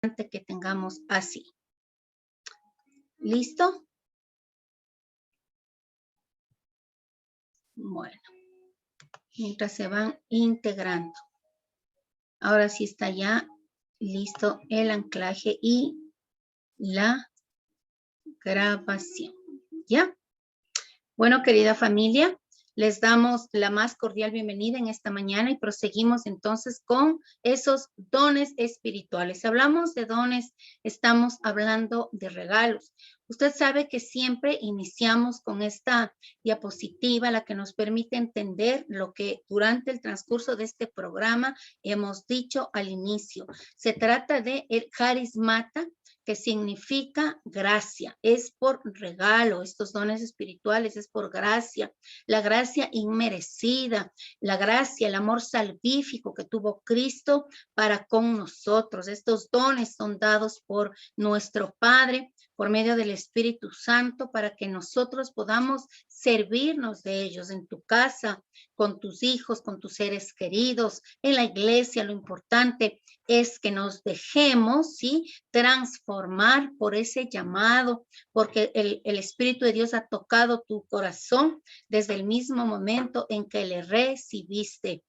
que tengamos así. ¿Listo? Bueno, mientras se van integrando. Ahora sí está ya listo el anclaje y la grabación. ¿Ya? Bueno, querida familia, les damos la más cordial bienvenida en esta mañana y proseguimos entonces con esos dones espirituales. Hablamos de dones, estamos hablando de regalos. Usted sabe que siempre iniciamos con esta diapositiva, la que nos permite entender lo que durante el transcurso de este programa hemos dicho al inicio. Se trata de el carismata, que significa gracia, es por regalo, estos dones espirituales es por gracia, la gracia inmerecida, la gracia, el amor salvífico que tuvo Cristo para con nosotros. Estos dones son dados por nuestro Padre, por medio del Espíritu Santo, para que nosotros podamos servirnos de ellos en tu casa, con tus hijos, con tus seres queridos, en la iglesia. Lo importante es que nos dejemos, ¿sí?, transformar por ese llamado, porque el Espíritu de Dios ha tocado tu corazón desde el mismo momento en que le recibiste.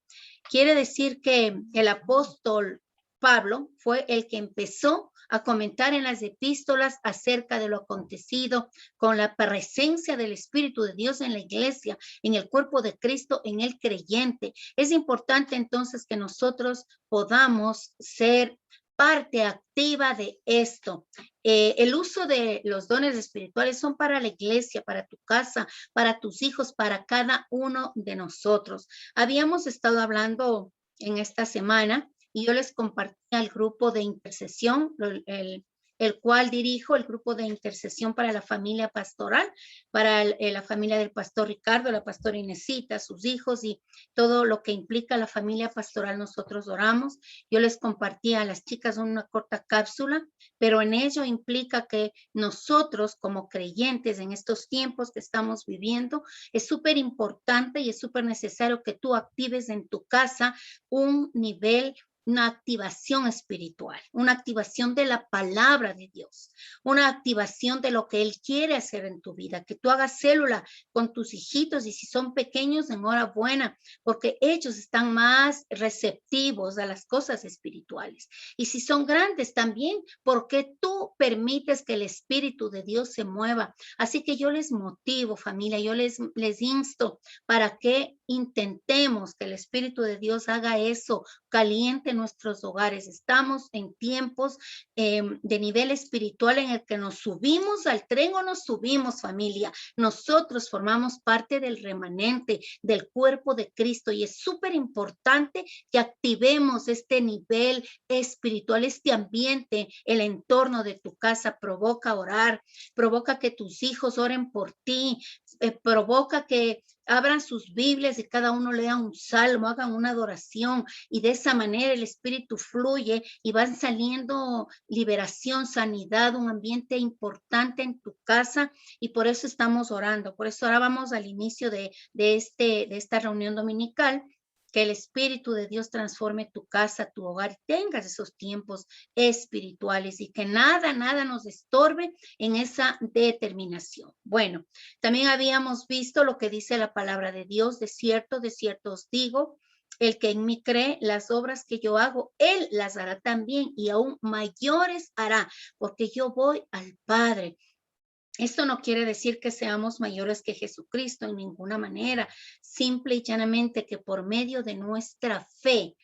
Quiere decir que el apóstol Pablo fue el que empezó a comentar en las epístolas acerca de lo acontecido con la presencia del Espíritu de Dios en la iglesia, en el cuerpo de Cristo, en el creyente. Es importante entonces que nosotros podamos ser parte activa de esto. El uso de los dones espirituales son para la iglesia, para tu casa, para tus hijos, para cada uno de nosotros. Habíamos estado hablando en esta semana y yo les compartí al grupo de intercesión, el cual dirijo, el grupo de intercesión para la familia pastoral, para la familia del pastor Ricardo, la pastora Inesita, sus hijos y todo lo que implica la familia pastoral. Nosotros oramos. Yo les compartí a las chicas una corta cápsula, pero en ello implica que nosotros como creyentes en estos tiempos que estamos viviendo, es súper importante y es súper necesario que tú actives en tu casa un nivel, una activación espiritual, una activación de la palabra de Dios, una activación de lo que Él quiere hacer en tu vida, que tú hagas célula con tus hijitos y si son pequeños, enhorabuena, porque ellos están más receptivos a las cosas espirituales. Y si son grandes también, porque tú permites que el Espíritu de Dios se mueva. Así que yo les motivo, familia, yo les insto para que intentemos que el Espíritu de Dios haga eso, caliente nuestros hogares. Estamos en tiempos de nivel espiritual en el que nos subimos al tren o nos subimos, familia. Nosotros formamos parte del remanente, del cuerpo de Cristo y es súper importante que activemos este nivel espiritual, este ambiente, el entorno de tu casa. Provoca orar, provoca que tus hijos oren por ti, provoca que abran sus Biblias y cada uno lea un salmo, hagan una adoración y de esa manera el Espíritu fluye y van saliendo liberación, sanidad, un ambiente importante en tu casa y por eso estamos orando. Por eso ahora vamos al inicio de esta reunión dominical. Que el Espíritu de Dios transforme tu casa, tu hogar, tengas esos tiempos espirituales y que nada nos estorbe en esa determinación. Bueno, también habíamos visto lo que dice la palabra de Dios, de cierto os digo, el que en mí cree, las obras que yo hago, él las hará también y aún mayores hará, porque yo voy al Padre. Esto no quiere decir que seamos mayores que Jesucristo en ninguna manera, simple y llanamente que por medio de nuestra fe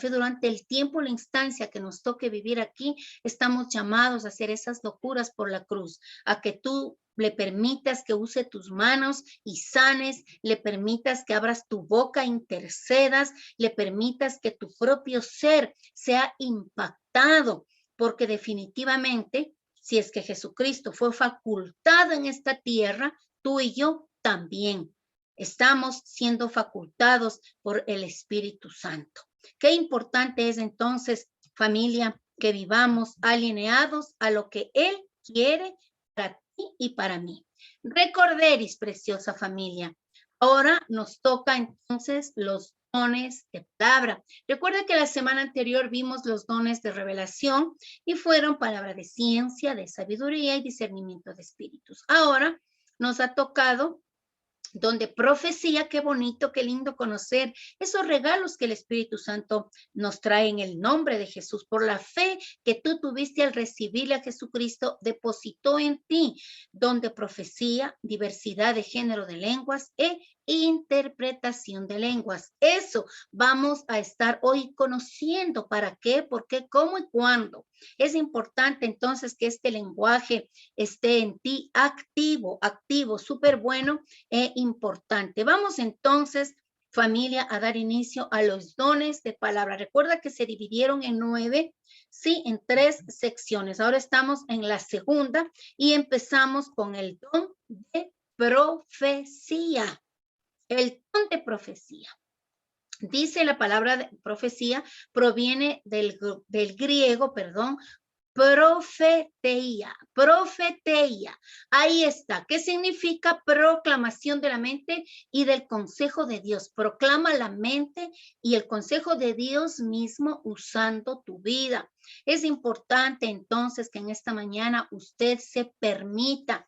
durante el tiempo, la instancia que nos toque vivir aquí, estamos llamados a hacer esas locuras por la cruz, a que tú le permitas que use tus manos y sanes, le permitas que abras tu boca, intercedas, le permitas que tu propio ser sea impactado, porque definitivamente si es que Jesucristo fue facultado en esta tierra, tú y yo también estamos siendo facultados por el Espíritu Santo. Qué importante es entonces, familia, que vivamos alineados a lo que Él quiere para ti y para mí. Recorderis, preciosa familia. Ahora nos toca entonces los dones de palabra. Recuerda que la semana anterior vimos los dones de revelación y fueron palabra de ciencia, de sabiduría y discernimiento de espíritus. Ahora nos ha tocado donde profecía, qué bonito, qué lindo conocer esos regalos que el Espíritu Santo nos trae en el nombre de Jesús. Por la fe que tú tuviste al recibirle a Jesucristo, depositó en ti, donde profecía, diversidad de género de lenguas e interpretación de lenguas. Eso vamos a estar hoy conociendo. ¿Para qué? ¿Por qué? ¿Cómo y cuándo? Es importante entonces que este lenguaje esté en ti activo, súper bueno e importante. Vamos entonces, familia, a dar inicio a los dones de palabra. Recuerda que se dividieron en 9, sí, en 3 secciones. Ahora estamos en la segunda y empezamos con el don de profecía. El don de profecía. Dice la palabra de profecía, proviene del griego, profeteía. Ahí está. ¿Qué significa? Proclamación de la mente y del consejo de Dios. Proclama la mente y el consejo de Dios mismo usando tu vida. Es importante entonces que en esta mañana usted se permita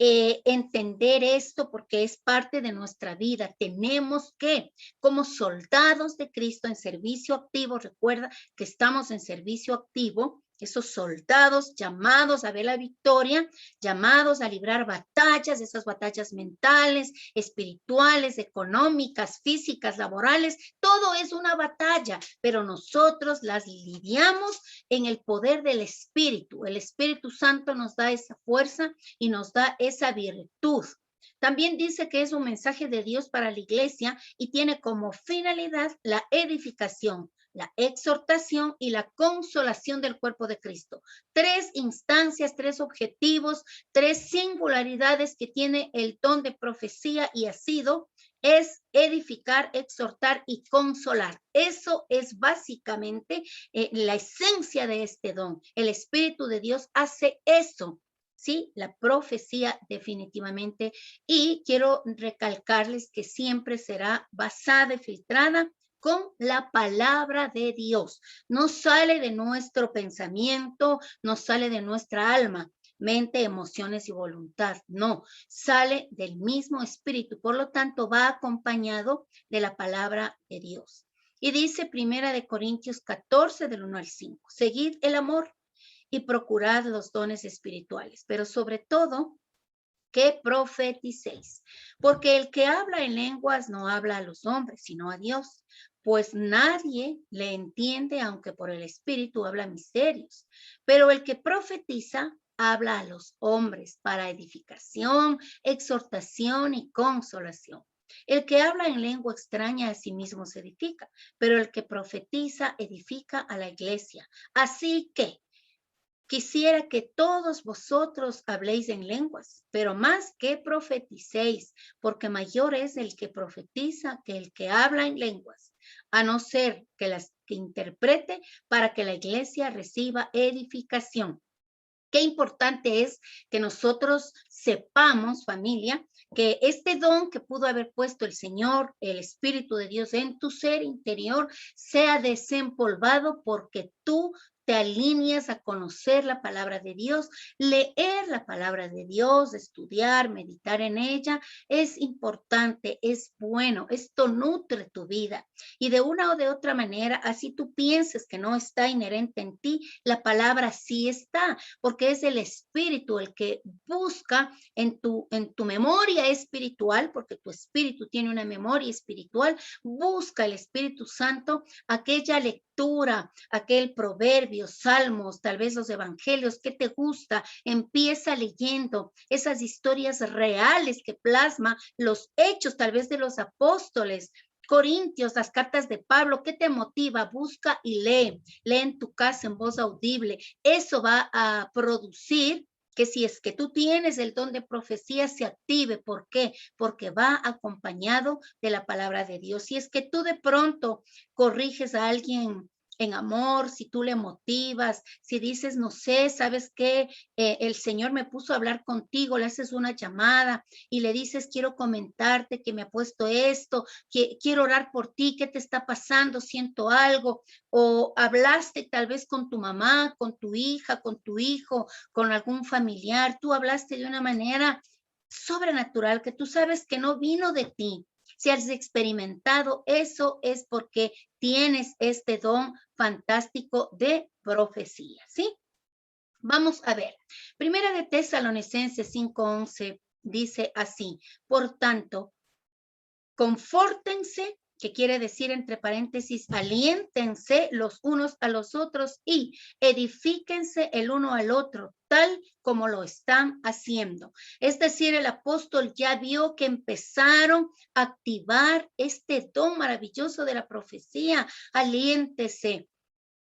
entender esto porque es parte de nuestra vida. Tenemos que, como soldados de Cristo en servicio activo, recuerda que estamos en servicio activo, esos soldados llamados a ver la victoria, llamados a librar batallas, esas batallas mentales, espirituales, económicas, físicas, laborales, todo es una batalla, pero nosotros las lidiamos en el poder del Espíritu. El Espíritu Santo nos da esa fuerza y nos da esa virtud. También dice que es un mensaje de Dios para la iglesia y tiene como finalidad la edificación, la exhortación y la consolación del cuerpo de Cristo. 3 instancias, 3 objetivos, 3 singularidades que tiene el don de profecía y ha sido es edificar, exhortar y consolar. Eso es básicamente la esencia de este don. El Espíritu de Dios hace eso. Sí, la profecía definitivamente. Y quiero recalcarles que siempre será basada y filtrada con la palabra de Dios. No sale de nuestro pensamiento, no sale de nuestra alma, mente, emociones y voluntad. No, sale del mismo espíritu. Por lo tanto, va acompañado de la palabra de Dios. Y dice Primera de Corintios 14, del 1 al 5. Seguid el amor y procurad los dones espirituales, pero sobre todo que profeticéis, porque el que habla en lenguas no habla a los hombres, sino a Dios, pues nadie le entiende, aunque por el Espíritu habla misterios, pero el que profetiza habla a los hombres para edificación, exhortación y consolación. El que habla en lengua extraña a sí mismo se edifica, pero el que profetiza edifica a la iglesia. Así que quisiera que todos vosotros habléis en lenguas, pero más que profeticéis, porque mayor es el que profetiza que el que habla en lenguas, a no ser que las que interprete para que la iglesia reciba edificación. Qué importante es que nosotros sepamos, familia, que este don que pudo haber puesto el Señor, el Espíritu de Dios en tu ser interior, sea desempolvado porque tú te alineas a conocer la palabra de Dios, leer la palabra de Dios, estudiar, meditar en ella, es importante, es bueno, esto nutre tu vida. Y de una o de otra manera, así tú pienses que no está inherente en ti, la palabra sí está, porque es el Espíritu el que busca en tu memoria espiritual, porque tu espíritu tiene una memoria espiritual, busca el Espíritu Santo aquella lectura, aquel proverbio, salmos, tal vez los evangelios, ¿qué te gusta? Empieza leyendo esas historias reales que plasma los hechos tal vez de los apóstoles, Corintios, las cartas de Pablo, ¿qué te motiva? Busca y lee. Lee en tu casa en voz audible. Eso va a producir que si es que tú tienes el don de profecía, se active. ¿Por qué? Porque va acompañado de la palabra de Dios. Si es que tú de pronto corriges a alguien en amor, si tú le motivas, si dices, no sé, ¿sabes qué? El Señor me puso a hablar contigo, le haces una llamada y le dices, quiero comentarte que me ha puesto esto, que quiero orar por ti, ¿qué te está pasando? Siento algo. O hablaste tal vez con tu mamá, con tu hija, con tu hijo, con algún familiar, tú hablaste de una manera sobrenatural que tú sabes que no vino de ti. Si has experimentado eso es porque tienes este don fantástico de profecía, ¿sí? Vamos a ver. Primera de Tesalonicenses 5:11 dice así: por tanto, confórtense, que quiere decir entre paréntesis, aliéntense los unos a los otros y edifíquense el uno al otro, tal como lo están haciendo. Es decir, el apóstol ya vio que empezaron a activar este don maravilloso de la profecía. Aliéntese,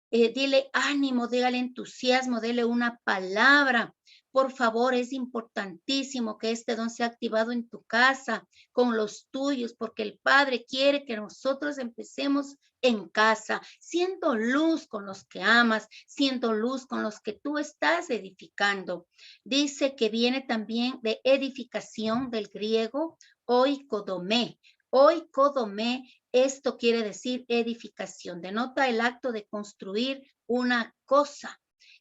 dile ánimo, dígale entusiasmo, dele una palabra. Por favor, es importantísimo que este don sea activado en tu casa, con los tuyos, porque el Padre quiere que nosotros empecemos en casa, siendo luz con los que amas, siendo luz con los que tú estás edificando. Dice que viene también de edificación del griego oikodomé. Oikodomé, esto quiere decir edificación, denota el acto de construir una cosa.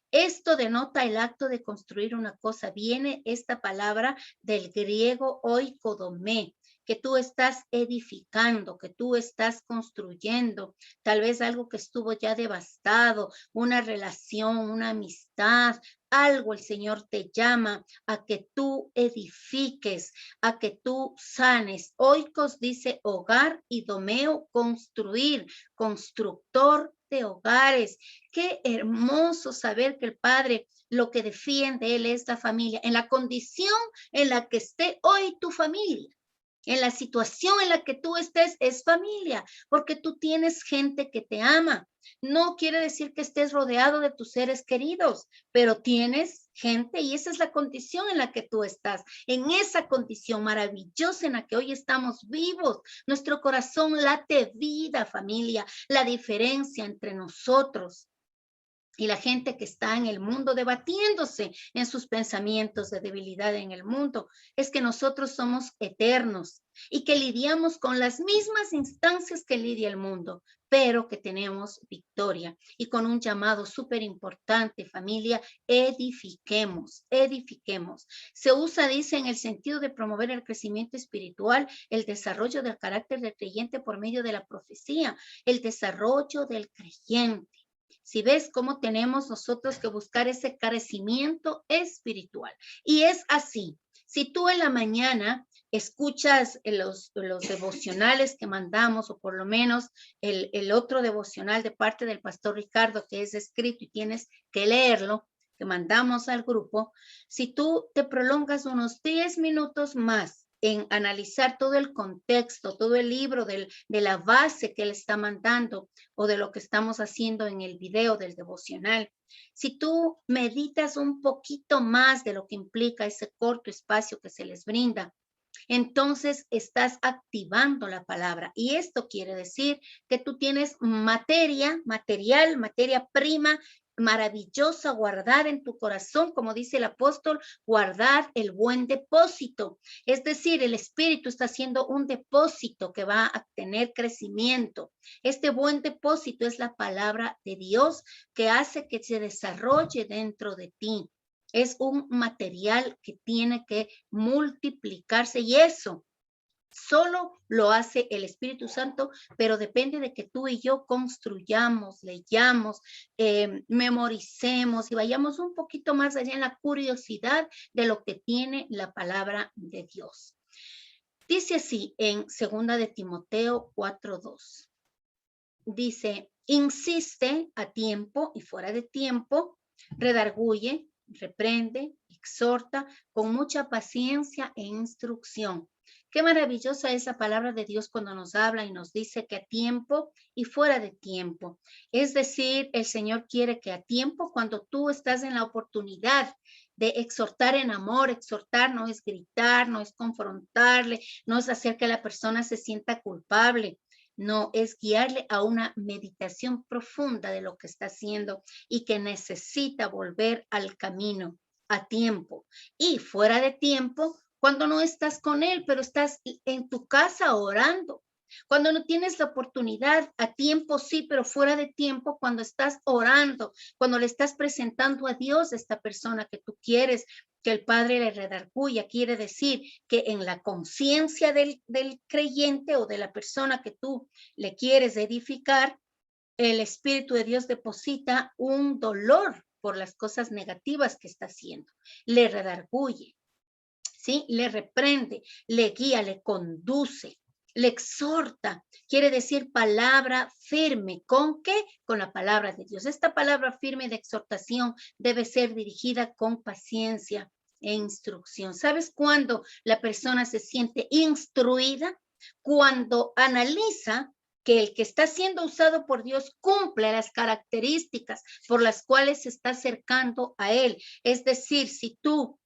Esto denota el acto de construir una cosa. Viene esta palabra del griego oikodomé, que tú estás edificando, que tú estás construyendo, tal vez algo que estuvo ya devastado, una relación, una amistad, algo el Señor te llama a que tú edifiques, a que tú sanes. Oikos dice hogar y domeo construir, constructor de hogares. Qué hermoso saber que el Padre lo que defiende Él es la familia, en la condición en la que esté hoy tu familia. En la situación en la que tú estés es familia, porque tú tienes gente que te ama. No quiere decir que estés rodeado de tus seres queridos, pero tienes gente y esa es la condición en la que tú estás. En esa condición maravillosa en la que hoy estamos vivos, nuestro corazón late vida, familia, la diferencia entre nosotros y la gente que está en el mundo debatiéndose en sus pensamientos de debilidad en el mundo, es que nosotros somos eternos y que lidiamos con las mismas instancias que lidia el mundo, pero que tenemos victoria y con un llamado súper importante, familia, edifiquemos, edifiquemos. Se usa, dice, en el sentido de promover el crecimiento espiritual, el desarrollo del carácter del creyente por medio de la profecía, el desarrollo del creyente. Si ves cómo tenemos nosotros que buscar ese crecimiento espiritual. Y es así. Si tú en la mañana escuchas los devocionales que mandamos, o por lo menos el otro devocional de parte del pastor Ricardo que es escrito y tienes que leerlo, que mandamos al grupo, si tú te prolongas unos 10 minutos más en analizar todo el contexto, todo el libro de la base que él está mandando o de lo que estamos haciendo en el video del devocional. Si tú meditas un poquito más de lo que implica ese corto espacio que se les brinda, entonces estás activando la palabra. Y esto quiere decir que tú tienes materia prima maravillosa guardar en tu corazón, como dice el apóstol, guardar el buen depósito. Es decir, el Espíritu está haciendo un depósito que va a tener crecimiento. Este buen depósito es la palabra de Dios que hace que se desarrolle dentro de ti. Es un material que tiene que multiplicarse y eso solo lo hace el Espíritu Santo, pero depende de que tú y yo construyamos, leyamos, memoricemos y vayamos un poquito más allá en la curiosidad de lo que tiene la palabra de Dios. Dice así en 2 de Timoteo 4:2. Dice, insiste a tiempo y fuera de tiempo, redarguye, reprende, exhorta con mucha paciencia e instrucción. Qué maravillosa es la palabra de Dios cuando nos habla y nos dice que a tiempo y fuera de tiempo. Es decir, el Señor quiere que a tiempo, cuando tú estás en la oportunidad de exhortar en amor, exhortar no es gritar, no es confrontarle, no es hacer que la persona se sienta culpable. No, es guiarle a una meditación profunda de lo que está haciendo y que necesita volver al camino a tiempo. Y fuera de tiempo, cuando no estás con él, pero estás en tu casa orando. Cuando no tienes la oportunidad, a tiempo sí, pero fuera de tiempo, cuando estás orando, cuando le estás presentando a Dios a esta persona que tú quieres que el Padre le redarguya, quiere decir que en la conciencia del creyente o de la persona que tú le quieres edificar, el Espíritu de Dios deposita un dolor por las cosas negativas que está haciendo. Le redarguye, ¿sí? Le reprende, le guía, le conduce, le exhorta. Quiere decir palabra firme. ¿Con qué? Con la palabra de Dios. Esta palabra firme de exhortación debe ser dirigida con paciencia e instrucción. ¿Sabes cuándo la persona se siente instruida? Cuando analiza que el que está siendo usado por Dios cumple las características por las cuales se está acercando a él. Es decir, si tú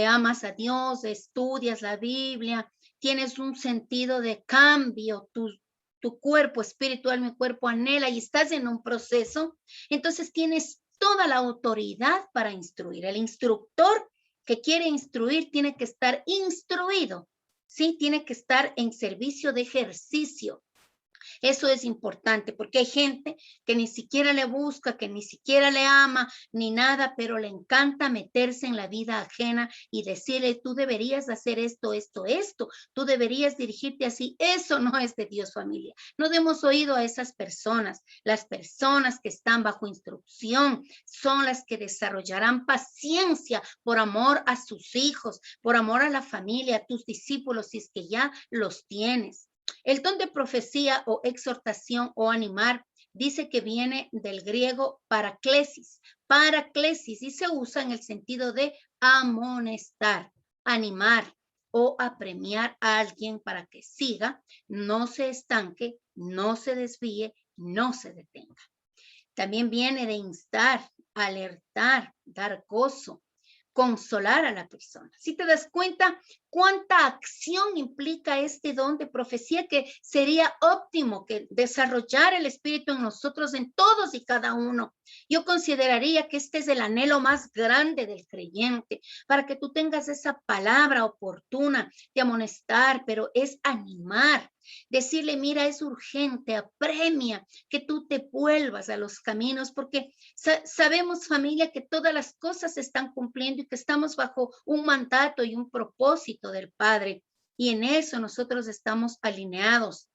amas a Dios, estudias la Biblia, tienes un sentido de cambio, tu cuerpo espiritual, mi cuerpo anhela y estás en un proceso, entonces tienes toda la autoridad para instruir. El instructor que quiere instruir tiene que estar instruido, ¿sí? Tiene que estar en servicio de ejercicio. Eso es importante porque hay gente que ni siquiera le busca, que ni siquiera le ama, ni nada, pero le encanta meterse en la vida ajena y decirle, tú deberías hacer esto, esto, esto, tú deberías dirigirte así. Eso no es de Dios, familia. No demos oído a esas personas. Las personas que están bajo instrucción son las que desarrollarán paciencia por amor a sus hijos, por amor a la familia, a tus discípulos, si es que ya los tienes. El don de profecía o exhortación o animar dice que viene del griego paraklesis, y se usa en el sentido de amonestar, animar o apremiar a alguien para que siga, no se estanque, no se desvíe, no se detenga. También viene de instar, alertar, dar gozo, consolar a la persona. Si te das cuenta cuánta acción implica este don de profecía, que sería óptimo que desarrollar el Espíritu en nosotros, en todos y cada uno. Yo consideraría que este es el anhelo más grande del creyente, para que tú tengas esa palabra oportuna de amonestar, pero es animar. Decirle, mira, es urgente, apremia que tú te vuelvas a los caminos, porque sabemos, familia, que todas las cosas se están cumpliendo y que estamos bajo un mandato y un propósito del Padre. Y en eso nosotros estamos alineados.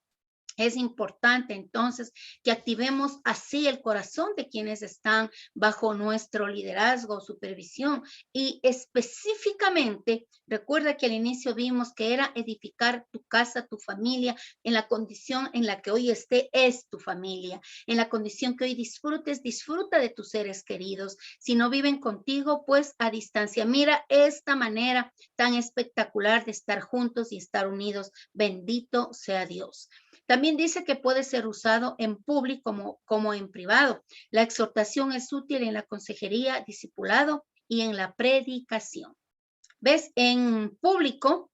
Es importante entonces que activemos así el corazón de quienes están bajo nuestro liderazgo, supervisión, y específicamente, recuerda que al inicio vimos que era edificar tu casa, tu familia, en la condición en la que hoy esté es tu familia, en la condición que hoy disfrutes, disfruta de tus seres queridos. Si no viven contigo, pues a distancia. Mira esta manera tan espectacular de estar juntos y estar unidos. Bendito sea Dios. También dice que puede ser usado en público como en privado. La exhortación es útil en la consejería, discipulado y en la predicación. ¿Ves? En público,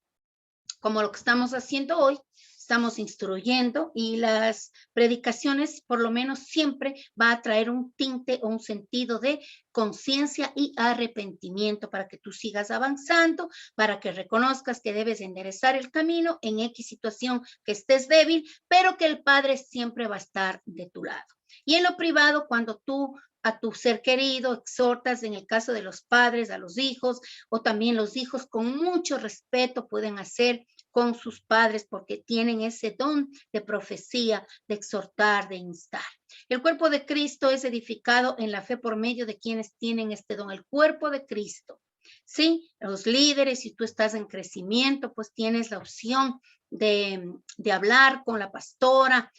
como lo que estamos haciendo hoy, estamos instruyendo y las predicaciones por lo menos siempre va a traer un tinte o un sentido de conciencia y arrepentimiento para que tú sigas avanzando, para que reconozcas que debes enderezar el camino en X situación que estés débil, pero que el Padre siempre va a estar de tu lado. Y en lo privado, cuando tú a tu ser querido, exhortas en el caso de los padres, a los hijos, o también los hijos con mucho respeto pueden hacer con sus padres porque tienen ese don de profecía, de exhortar, de instar. El cuerpo de Cristo es edificado en la fe por medio de quienes tienen este don, el cuerpo de Cristo. Sí, los líderes, si tú estás en crecimiento, pues tienes la opción de hablar con la pastora,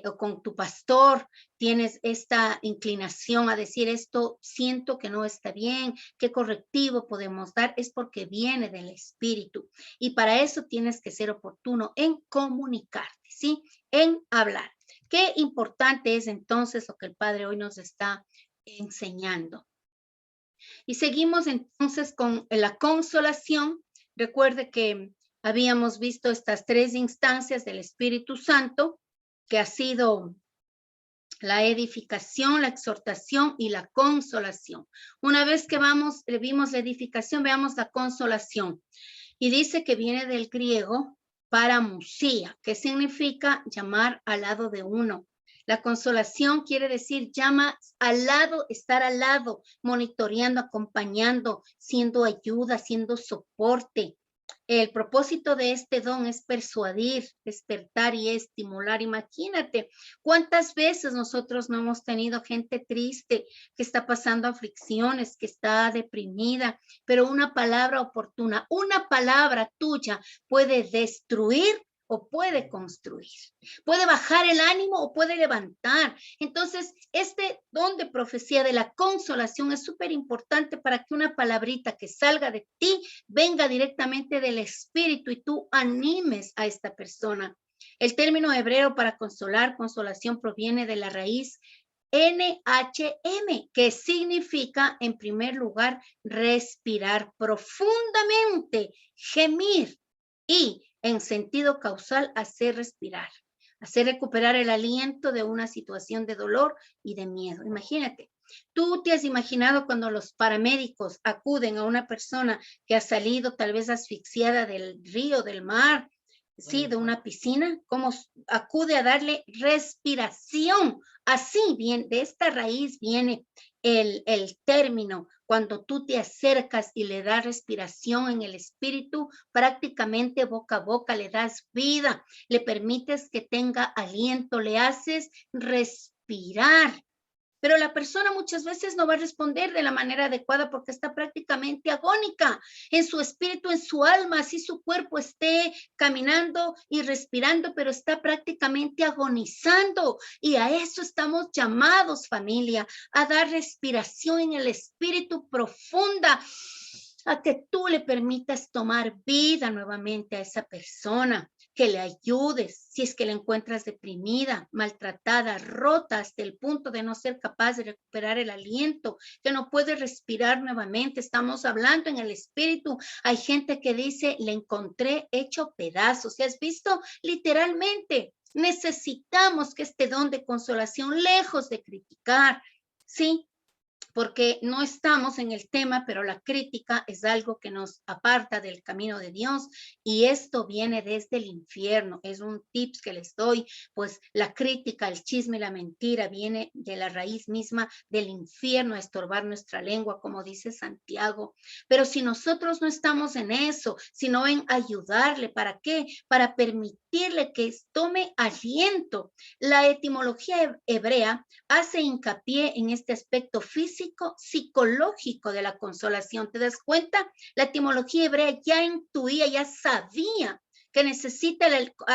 o con tu pastor, tienes esta inclinación a decir esto, siento que no está bien, qué correctivo podemos dar, es porque viene del Espíritu. Y para eso tienes que ser oportuno en comunicarte, ¿sí? En hablar. Qué importante es entonces lo que el Padre hoy nos está enseñando. Y seguimos entonces con la consolación. Recuerde que habíamos visto estas tres instancias del Espíritu Santo. que ha sido la edificación, la exhortación y la consolación. Una vez que vimos la edificación, veamos la consolación. Y dice que viene del griego paramusía, que significa llamar al lado de uno. La consolación quiere decir llama al lado, estar al lado, monitoreando, acompañando, siendo ayuda, siendo soporte. El propósito de este don es persuadir, despertar y estimular. Imagínate cuántas veces nosotros no hemos tenido gente triste, que está pasando aflicciones, que está deprimida, pero una palabra oportuna, una palabra tuya puede destruir o puede construir, puede bajar el ánimo o puede levantar. Entonces, este don de profecía de la consolación es súper importante para que una palabrita que salga de ti venga directamente del Espíritu y tú animes a esta persona. El término hebreo para consolar, consolación, proviene de la raíz NHM, que significa, en primer lugar, respirar profundamente, gemir y, en sentido causal, hacer respirar, hacer recuperar el aliento de una situación de dolor y de miedo. Imagínate, tú te has imaginado cuando los paramédicos acuden a una persona que ha salido tal vez asfixiada del río, del mar, sí, de una piscina, cómo acude a darle respiración. Así bien, de esta raíz viene el término. Cuando tú te acercas y le das respiración en el espíritu, prácticamente boca a boca le das vida, le permites que tenga aliento, le haces respirar. Pero la persona muchas veces no va a responder de la manera adecuada porque está prácticamente agónica en su espíritu, en su alma, así su cuerpo esté caminando y respirando, pero está prácticamente agonizando. Y a eso estamos llamados, familia, a dar respiración en el espíritu profunda, a que tú le permitas tomar vida nuevamente a esa persona, que le ayudes si es que la encuentras deprimida, maltratada, rota hasta el punto de no ser capaz de recuperar el aliento, que no puede respirar nuevamente. Estamos hablando en el espíritu. Hay gente que dice, le encontré hecho pedazos. ¿Y has visto? Literalmente, necesitamos que este don de consolación, lejos de criticar, ¿sí? Porque no estamos en el tema, pero la crítica es algo que nos aparta del camino de Dios y esto viene desde el infierno. Es un tips que les doy, pues la crítica, el chisme, la mentira viene de la raíz misma del infierno a estorbar nuestra lengua, como dice Santiago. Pero si nosotros no estamos en eso, sino en ayudarle, ¿para qué? Para permitirle que tome aliento. La etimología hebrea hace hincapié en este aspecto físico, psicológico de la consolación. ¿Te das cuenta? La etimología hebrea ya intuía, ya sabía que necesita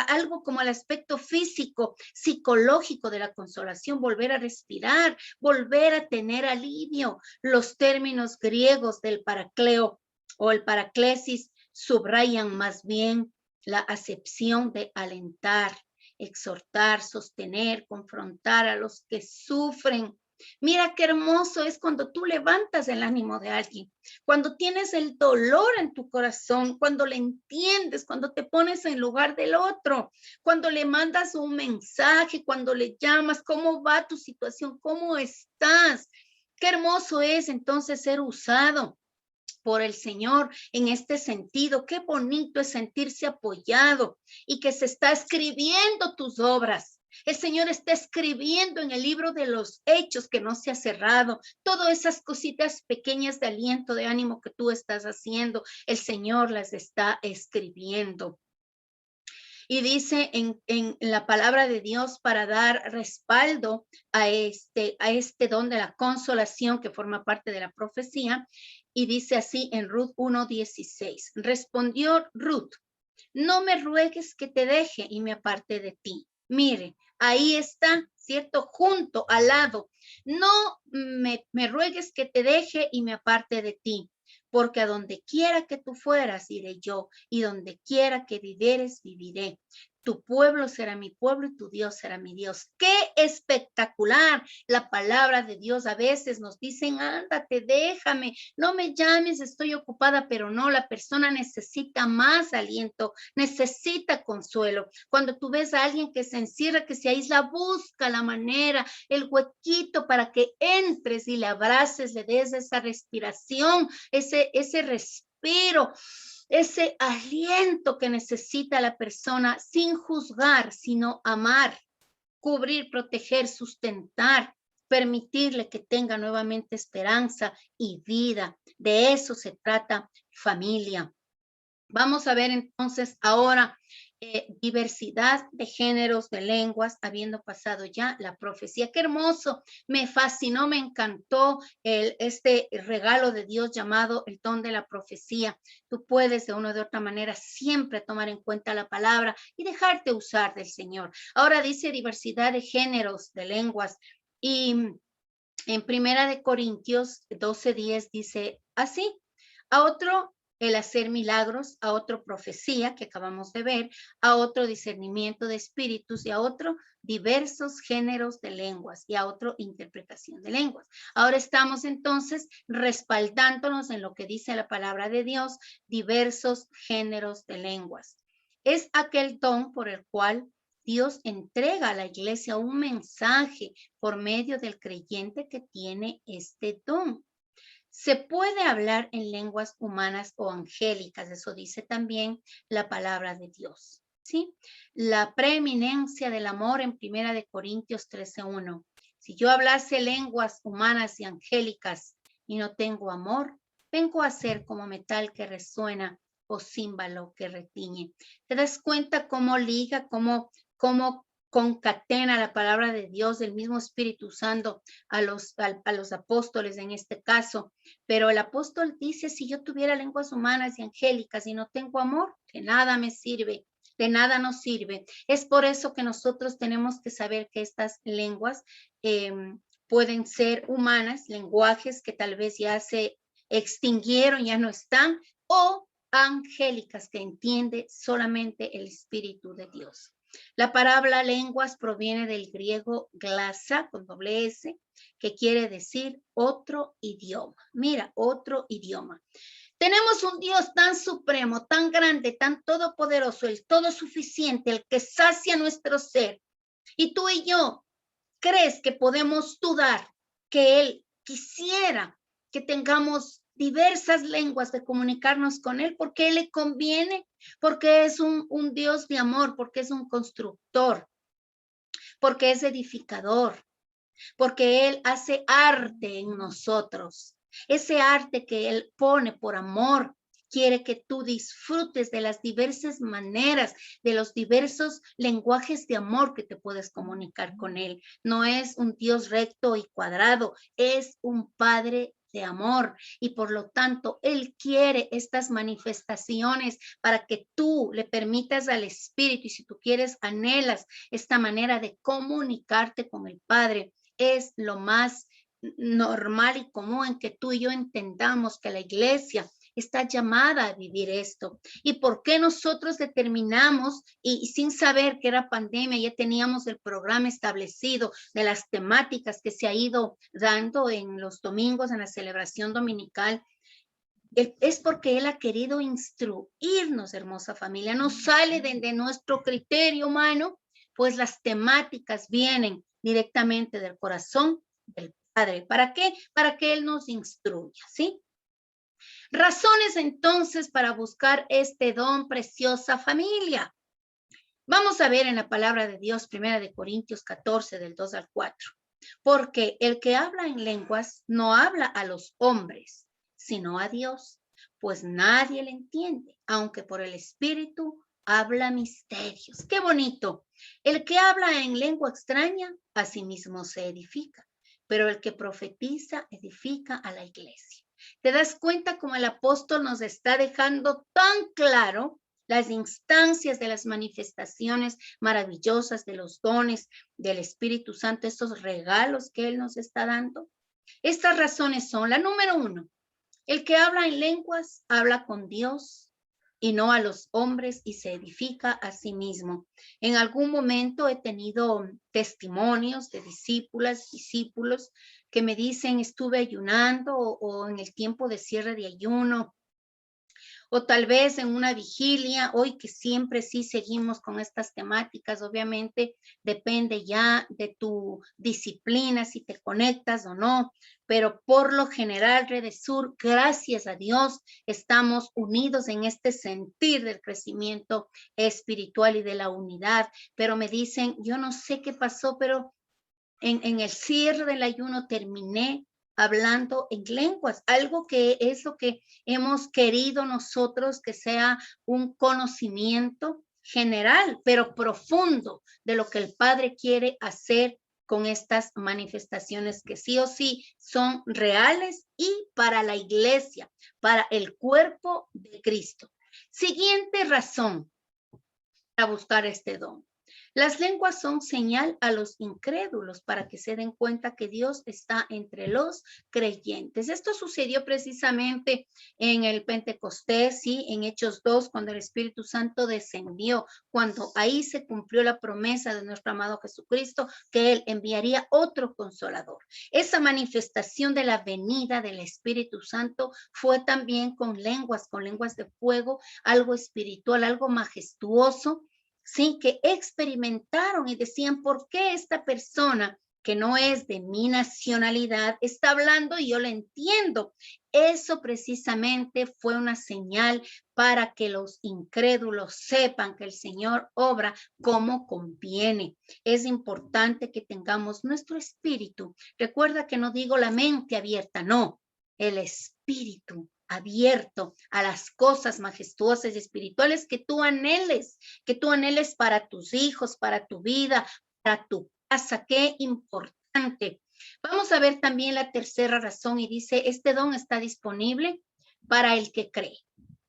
algo como el aspecto físico, psicológico de la consolación, volver a respirar, volver a tener alivio. Los términos griegos del paracleo o el paraclesis subrayan más bien la acepción de alentar, exhortar, sostener, confrontar a los que sufren. Mira qué hermoso es cuando tú levantas el ánimo de alguien, cuando tienes el dolor en tu corazón, cuando le entiendes, cuando te pones en lugar del otro, cuando le mandas un mensaje, cuando le llamas, ¿cómo va tu situación? ¿Cómo estás? Qué hermoso es entonces ser usado por el Señor en este sentido. Qué bonito es sentirse apoyado y que se está escribiendo tus obras. El Señor está escribiendo en el libro de los hechos que no se ha cerrado. Todas esas cositas pequeñas de aliento, de ánimo que tú estás haciendo, el Señor las está escribiendo. Y dice en la palabra de Dios para dar respaldo a este don de la consolación que forma parte de la profecía. Y dice así en Ruth 1:16. Respondió Ruth, no me ruegues que te deje y me aparte de ti. Mire, ahí está, ¿cierto? Junto, al lado. No me ruegues que te deje y me aparte de ti, porque a donde quiera que tú fueras, iré yo, y donde quiera que vivieres, viviré. Tu pueblo será mi pueblo y tu Dios será mi Dios. ¡Qué espectacular! La palabra de Dios a veces nos dicen, ándate, déjame, no me llames, estoy ocupada, pero no, la persona necesita más aliento, necesita consuelo. Cuando tú ves a alguien que se encierra, que se aísla, busca la manera, el huequito para que entres y le abraces, le des esa respiración, ese respiro, ese aliento que necesita la persona sin juzgar, sino amar, cubrir, proteger, sustentar, permitirle que tenga nuevamente esperanza y vida. De eso se trata, familia. Vamos a ver entonces ahora diversidad de géneros, de lenguas, habiendo pasado ya la profecía. Qué hermoso, me fascinó, me encantó este regalo de Dios llamado el don de la profecía. Tú puedes de una o de otra manera siempre tomar en cuenta la palabra y dejarte usar del Señor. Ahora dice diversidad de géneros, de lenguas, y en Primera de Corintios 12:10 dice así: a otro el hacer milagros, a otro profecía, que acabamos de ver, a otro discernimiento de espíritus, y a otro diversos géneros de lenguas, y a otro interpretación de lenguas. Ahora estamos entonces respaldándonos en lo que dice la palabra de Dios, diversos géneros de lenguas. Es aquel don por el cual Dios entrega a la iglesia un mensaje por medio del creyente que tiene este don. Se puede hablar en lenguas humanas o angélicas, eso dice también la palabra de Dios, ¿sí? La preeminencia del amor en Primera de Corintios 13:1. Si yo hablase lenguas humanas y angélicas y no tengo amor, vengo a ser como metal que resuena o címbalo que retiñe. ¿Te das cuenta cómo liga, cómo concatena la palabra de Dios, el mismo Espíritu Santo a los apóstoles en este caso? Pero el apóstol dice, si yo tuviera lenguas humanas y angélicas y no tengo amor, de nada me sirve, de nada nos sirve. Es por eso que nosotros tenemos que saber que estas lenguas pueden ser humanas, lenguajes que tal vez ya se extinguieron, ya no están, o angélicas que entiende solamente el Espíritu de Dios. La palabra lenguas proviene del griego glasa, con doble S, que quiere decir otro idioma. Mira, otro idioma. Tenemos un Dios tan supremo, tan grande, tan todopoderoso, el todo suficiente, el que sacia nuestro ser. Y tú y yo, ¿crees que podemos dudar que Él quisiera que tengamos diversas lenguas de comunicarnos con Él? Porque Él le conviene, porque es un Dios de amor, porque es un constructor, porque es edificador, porque Él hace arte en nosotros. Ese arte que Él pone por amor, quiere que tú disfrutes de las diversas maneras, de los diversos lenguajes de amor que te puedes comunicar con Él. No es un Dios recto y cuadrado, es un Padre de amor, y por lo tanto Él quiere estas manifestaciones para que tú le permitas al Espíritu, y si tú quieres, anhelas esta manera de comunicarte con el Padre. Es lo más normal y común en que tú y yo entendamos que la iglesia está llamada a vivir esto. ¿Y por qué nosotros determinamos, y sin saber que era pandemia, ya teníamos el programa establecido de las temáticas que se ha ido dando en los domingos, en la celebración dominical? Es porque Él ha querido instruirnos, hermosa familia. No sale de nuestro criterio humano, pues las temáticas vienen directamente del corazón del Padre. ¿Para qué? Para que Él nos instruya, ¿sí? Razones entonces para buscar este don, preciosa familia. Vamos a ver en la palabra de Dios, Primera de Corintios 14, del 2 al 4. Porque el que habla en lenguas no habla a los hombres, sino a Dios, pues nadie le entiende, aunque por el Espíritu habla misterios. ¡Qué bonito! El que habla en lengua extraña, a sí mismo se edifica, pero el que profetiza edifica a la iglesia. ¿Te das cuenta cómo el apóstol nos está dejando tan claro las instancias de las manifestaciones maravillosas, de los dones del Espíritu Santo, estos regalos que Él nos está dando? Estas razones son: la número 1, el que habla en lenguas habla con Dios, y no a los hombres, y se edifica a sí mismo. En algún momento he tenido testimonios de discípulos que me dicen, estuve ayunando o en el tiempo de cierre de ayuno, o tal vez en una vigilia, hoy que siempre sí seguimos con estas temáticas, obviamente depende ya de tu disciplina, si te conectas o no, pero por lo general, Redesur, gracias a Dios, estamos unidos en este sentir del crecimiento espiritual y de la unidad, pero me dicen, yo no sé qué pasó, pero en el cierre del ayuno terminé hablando en lenguas, algo que es lo que hemos querido nosotros que sea un conocimiento general, pero profundo de lo que el Padre quiere hacer con estas manifestaciones que sí o sí son reales y para la iglesia, para el cuerpo de Cristo. Siguiente razón para buscar este don. Las lenguas son señal a los incrédulos para que se den cuenta que Dios está entre los creyentes. Esto sucedió precisamente en el Pentecostés, ¿sí? En Hechos 2, cuando el Espíritu Santo descendió, cuando ahí se cumplió la promesa de nuestro amado Jesucristo, que Él enviaría otro consolador. Esa manifestación de la venida del Espíritu Santo fue también con lenguas de fuego, algo espiritual, algo majestuoso, sí, que experimentaron y decían, ¿por qué esta persona que no es de mi nacionalidad está hablando y yo la entiendo? Eso precisamente fue una señal para que los incrédulos sepan que el Señor obra como conviene. Es importante que tengamos nuestro espíritu. Recuerda que no digo la mente abierta, no, el espíritu abierto a las cosas majestuosas y espirituales que tú anheles para tus hijos, para tu vida, para tu casa. Qué importante. Vamos a ver también la tercera razón y dice, este don está disponible para el que cree.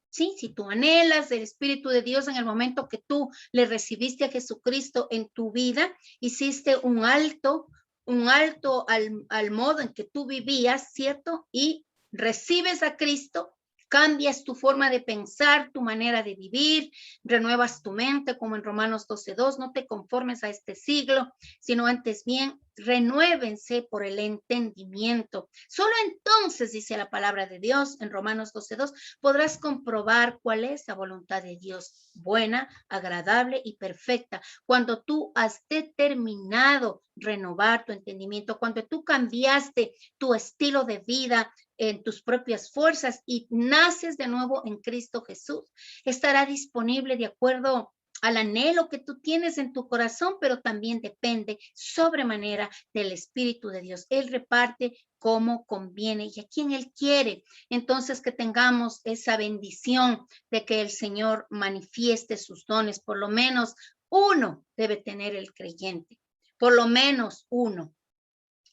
Sí, si tú anhelas el Espíritu de Dios en el momento que tú le recibiste a Jesucristo en tu vida, hiciste un alto al modo en que tú vivías, ¿cierto? Y recibes a Cristo, cambias tu forma de pensar, tu manera de vivir, renuevas tu mente, como en Romanos 12:2, no te conformes a este siglo, sino antes bien, renuévense por el entendimiento. Solo entonces, dice la palabra de Dios en Romanos 12:2, podrás comprobar cuál es la voluntad de Dios, buena, agradable y perfecta. Cuando tú has determinado renovar tu entendimiento, cuando tú cambiaste tu estilo de vida en tus propias fuerzas y naces de nuevo en Cristo Jesús, estará disponible de acuerdo al anhelo que tú tienes en tu corazón, pero también depende sobremanera del Espíritu de Dios. Él reparte como conviene y a quien Él quiere. Entonces, que tengamos esa bendición de que el Señor manifieste sus dones. Por lo menos uno debe tener el creyente. Por lo menos uno.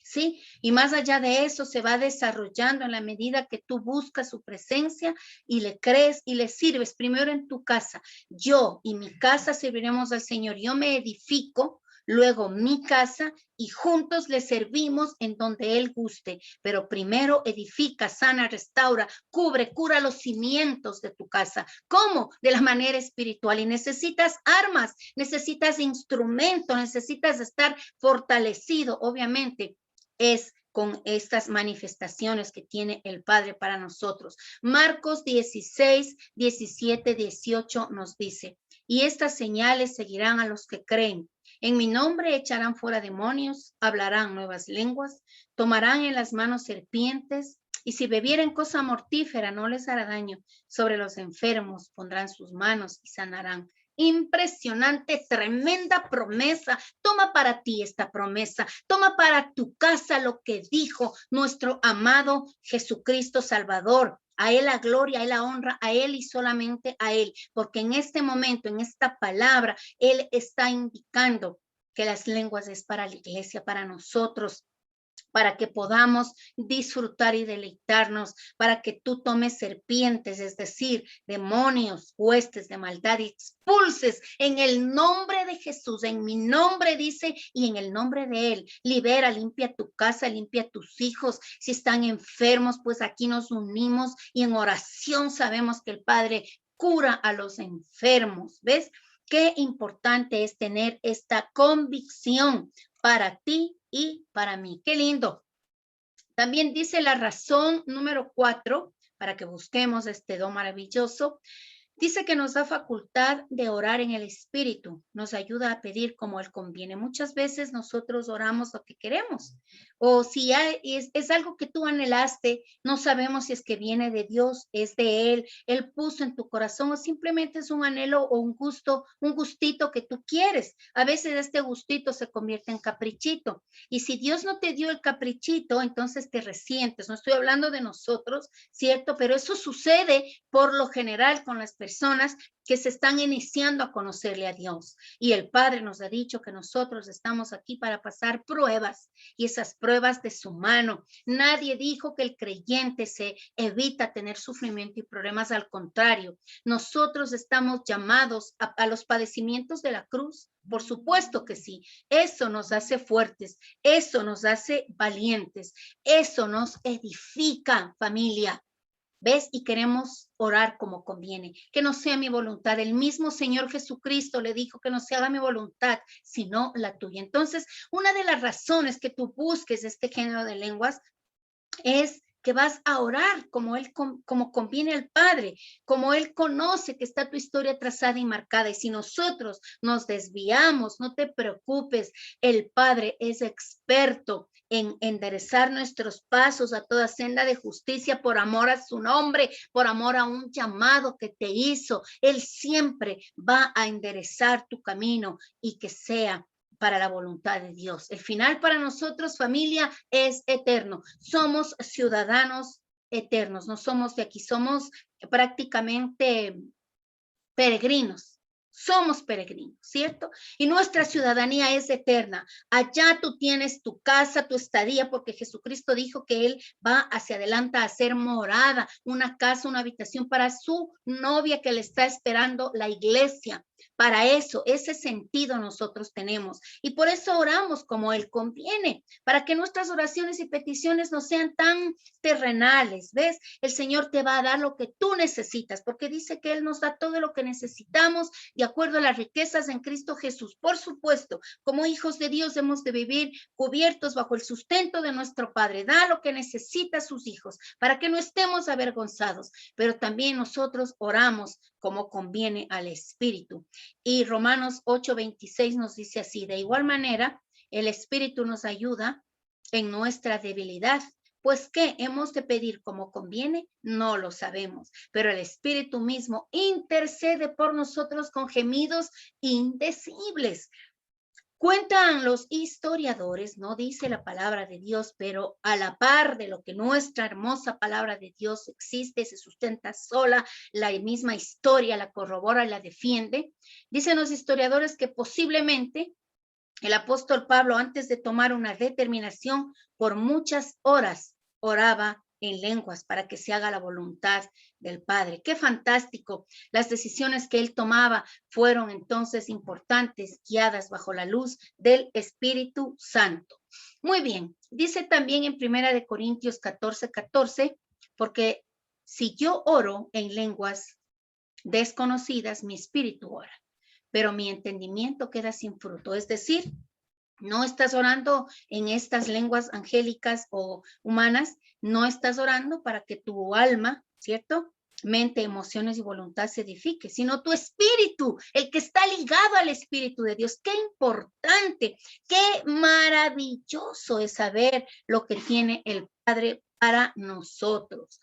¿Sí? Y más allá de eso se va desarrollando en la medida que tú buscas su presencia y le crees y le sirves primero en tu casa. Yo y mi casa serviremos al Señor. Yo me edifico, luego mi casa y juntos le servimos en donde Él guste. Pero primero edifica, sana, restaura, cubre, cura los cimientos de tu casa. ¿Cómo? De la manera espiritual. Y necesitas armas, necesitas instrumentos, necesitas estar fortalecido, obviamente. Es con estas manifestaciones que tiene el Padre para nosotros. Marcos 16, 17, 18 nos dice, y estas señales seguirán a los que creen. En mi nombre echarán fuera demonios, hablarán nuevas lenguas, tomarán en las manos serpientes, y si bebieren cosa mortífera no les hará daño. Sobre los enfermos pondrán sus manos y sanarán. Impresionante, tremenda promesa. Toma para ti esta promesa. Toma para tu casa lo que dijo nuestro amado Jesucristo Salvador. A Él la gloria, a Él la honra, a Él y solamente a Él. Porque en este momento, en esta palabra, Él está indicando que las lenguas es para la iglesia, para nosotros, para que podamos disfrutar y deleitarnos, para que tú tomes serpientes, es decir, demonios, huestes de maldad y expulses en el nombre de Jesús, en mi nombre dice, y en el nombre de Él. Libera, limpia tu casa, limpia tus hijos. Si están enfermos, pues aquí nos unimos y en oración sabemos que el Padre cura a los enfermos. ¿Ves? Qué importante es tener esta convicción para ti y para mí. Qué lindo. También dice la razón número 4, para que busquemos este don maravilloso. Dice que nos da facultad de orar en el Espíritu, nos ayuda a pedir como Él conviene. Muchas veces nosotros oramos lo que queremos, o si es algo que tú anhelaste, no sabemos si es que viene de Dios, es de Él puso en tu corazón, o simplemente es un anhelo o un gusto, un gustito que tú quieres. A veces este gustito se convierte en caprichito, y si Dios no te dio el caprichito, entonces te resientes. No estoy hablando de nosotros, ¿cierto? Pero eso sucede por lo general con las personas que se están iniciando a conocerle a Dios. Y el Padre nos ha dicho que nosotros estamos aquí para pasar pruebas, y esas pruebas de su mano. Nadie dijo que el creyente se evita tener sufrimiento y problemas, al contrario. Nosotros estamos llamados a los padecimientos de la cruz. Por supuesto que sí. Eso nos hace fuertes, eso nos hace valientes, eso nos edifica, familia. ¿Ves? Y queremos orar como conviene, que no sea mi voluntad. El mismo Señor Jesucristo le dijo que no se haga mi voluntad, sino la tuya. Entonces, una de las razones que tú busques este género de lenguas es que vas a orar como conviene al Padre, como Él conoce que está tu historia trazada y marcada. Y si nosotros nos desviamos, no te preocupes, el Padre es experto en enderezar nuestros pasos a toda senda de justicia por amor a su nombre, por amor a un llamado que te hizo. Él siempre va a enderezar tu camino y que sea para la voluntad de Dios. El final para nosotros, familia, es eterno. Somos ciudadanos eternos, no somos de aquí, somos prácticamente peregrinos. Somos peregrinos, ¿cierto? Y nuestra ciudadanía es eterna. Allá tú tienes tu casa, tu estadía, porque Jesucristo dijo que Él va hacia adelante a hacer morada, una casa, una habitación para su novia que le está esperando, la iglesia. Para eso, ese sentido nosotros tenemos. Y por eso oramos como Él conviene, para que nuestras oraciones y peticiones no sean tan terrenales, ¿ves? El Señor te va a dar lo que tú necesitas, porque dice que Él nos da todo lo que necesitamos de acuerdo a las riquezas en Cristo Jesús. Por supuesto, como hijos de Dios hemos de vivir cubiertos bajo el sustento de nuestro Padre. Da lo que necesita sus hijos para que no estemos avergonzados, pero también nosotros oramos como conviene al Espíritu. Y Romanos 8:26 nos dice así: de igual manera, el Espíritu nos ayuda en nuestra debilidad. Pues, ¿qué hemos de pedir como conviene? No lo sabemos, pero el Espíritu mismo intercede por nosotros con gemidos indecibles. Cuentan los historiadores, no dice la palabra de Dios, pero a la par de lo que nuestra hermosa palabra de Dios existe, se sustenta sola, la misma historia la corrobora y la defiende. Dicen los historiadores que posiblemente el apóstol Pablo, antes de tomar una determinación, por muchas horas oraba en lenguas para que se haga la voluntad del Padre. ¡Qué fantástico! Las decisiones que él tomaba fueron entonces importantes, guiadas bajo la luz del Espíritu Santo. Muy bien, dice también en 1 Corintios 14:14, porque si yo oro en lenguas desconocidas, mi espíritu ora, pero mi entendimiento queda sin fruto. Es decir, no estás orando en estas lenguas angélicas o humanas, no estás orando para que tu alma, ¿cierto? Mente, emociones y voluntad se edifique, sino tu espíritu, el que está ligado al Espíritu de Dios. Qué importante, qué maravilloso es saber lo que tiene el Padre para nosotros.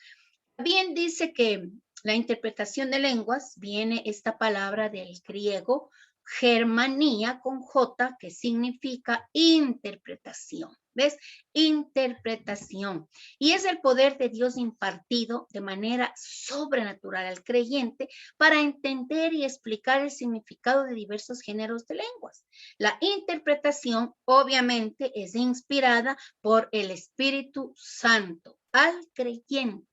También dice que la interpretación de lenguas viene esta palabra del griego germanía con J, que significa interpretación. ¿Ves? Interpretación. Y es el poder de Dios impartido de manera sobrenatural al creyente para entender y explicar el significado de diversos géneros de lenguas. La interpretación, obviamente, es inspirada por el Espíritu Santo al creyente.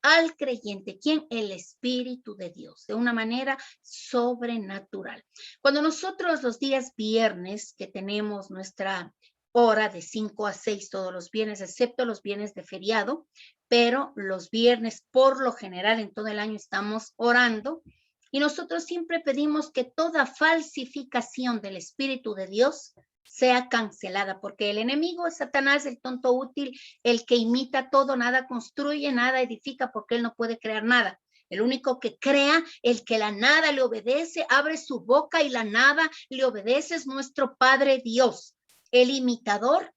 Al creyente, ¿quién? El Espíritu de Dios, de una manera sobrenatural. Cuando nosotros los días viernes, que tenemos nuestra hora de 5 a 6 todos los viernes, excepto los viernes de feriado, pero los viernes por lo general en todo el año estamos orando, Y nosotros siempre pedimos que toda falsificación del Espíritu de Dios sea cancelada, porque el enemigo es Satanás, el tonto útil, el que imita todo, nada construye, nada edifica, porque él no puede crear nada. El único que crea, el que la nada le obedece, abre su boca y la nada le obedece, es nuestro Padre Dios. El imitador,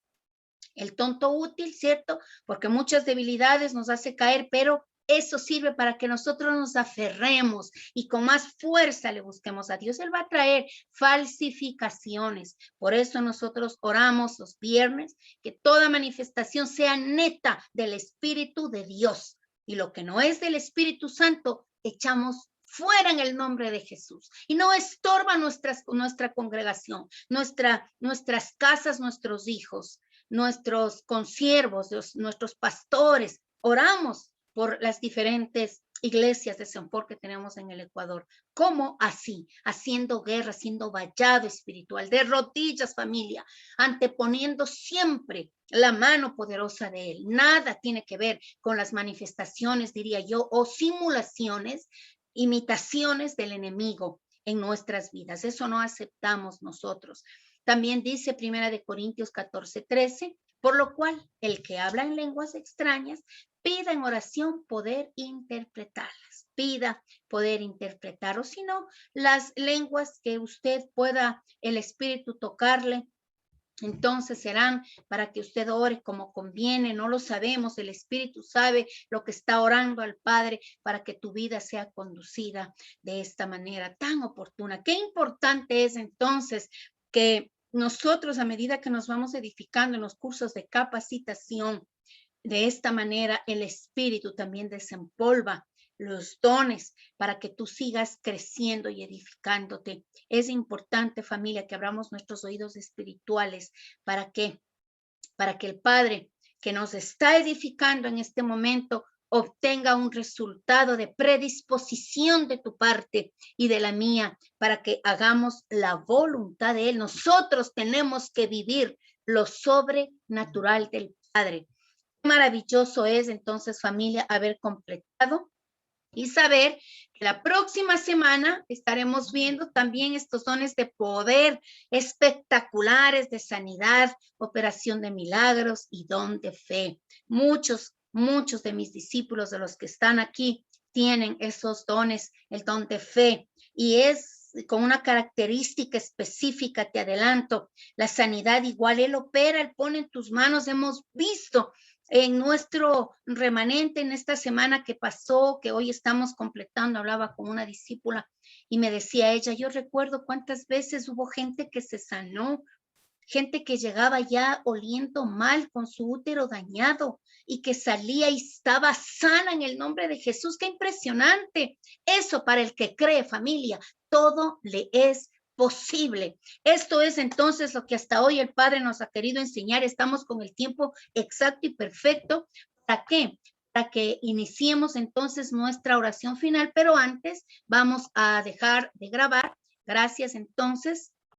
el tonto útil, ¿cierto? Porque muchas debilidades nos hace caer, pero eso sirve para que nosotros nos aferremos y con más fuerza le busquemos a Dios. Él va a traer falsificaciones. Por eso nosotros oramos los viernes, que toda manifestación sea neta del Espíritu de Dios. Y lo que no es del Espíritu Santo, echamos fuera en el nombre de Jesús. Y no estorba nuestra congregación, nuestras casas, nuestros hijos, nuestros consiervos, nuestros pastores. Oramos por las diferentes iglesias de Senfor que tenemos en el Ecuador. ¿Cómo así? Haciendo guerra, haciendo vallado espiritual, de rodillas, familia, anteponiendo siempre la mano poderosa de Él. Nada tiene que ver con las manifestaciones, diría yo, o simulaciones, imitaciones del enemigo en nuestras vidas. Eso no aceptamos nosotros. También dice 1 Corintios 14:13, por lo cual el que habla en lenguas extrañas, pida en oración poder interpretarlas, pida poder interpretar, o si no, las lenguas que usted pueda, el Espíritu tocarle, entonces serán para que usted ore como conviene, no lo sabemos, el Espíritu sabe lo que está orando al Padre para que tu vida sea conducida de esta manera tan oportuna. Qué importante es entonces que nosotros, a medida que nos vamos edificando en los cursos de capacitación, de esta manera el Espíritu también desempolva los dones para que tú sigas creciendo y edificándote. Es importante, familia, que abramos nuestros oídos espirituales para que el Padre que nos está edificando en este momento obtenga un resultado de predisposición de tu parte y de la mía para que hagamos la voluntad de Él. Nosotros tenemos que vivir lo sobrenatural del Padre. Maravilloso es entonces, familia, haber completado y saber que la próxima semana estaremos viendo también estos dones de poder espectaculares, de sanidad, operación de milagros y don de fe. Muchos de mis discípulos, de los que están aquí, tienen esos dones, el don de fe, y es con una característica específica, te adelanto, la sanidad igual, Él opera, Él pone en tus manos, hemos visto en nuestro remanente en esta semana que pasó, que hoy estamos completando, hablaba con una discípula y me decía ella, yo recuerdo cuántas veces hubo gente que se sanó, gente que llegaba ya oliendo mal con su útero dañado y que salía y estaba sana en el nombre de Jesús. ¡Qué impresionante! Eso para el que cree, familia, todo le es posible. Esto es entonces lo que hasta hoy el Padre nos ha querido enseñar. Estamos con el tiempo exacto y perfecto. ¿Para qué? Para que iniciemos entonces nuestra oración final, pero antes vamos a dejar de grabar. Gracias entonces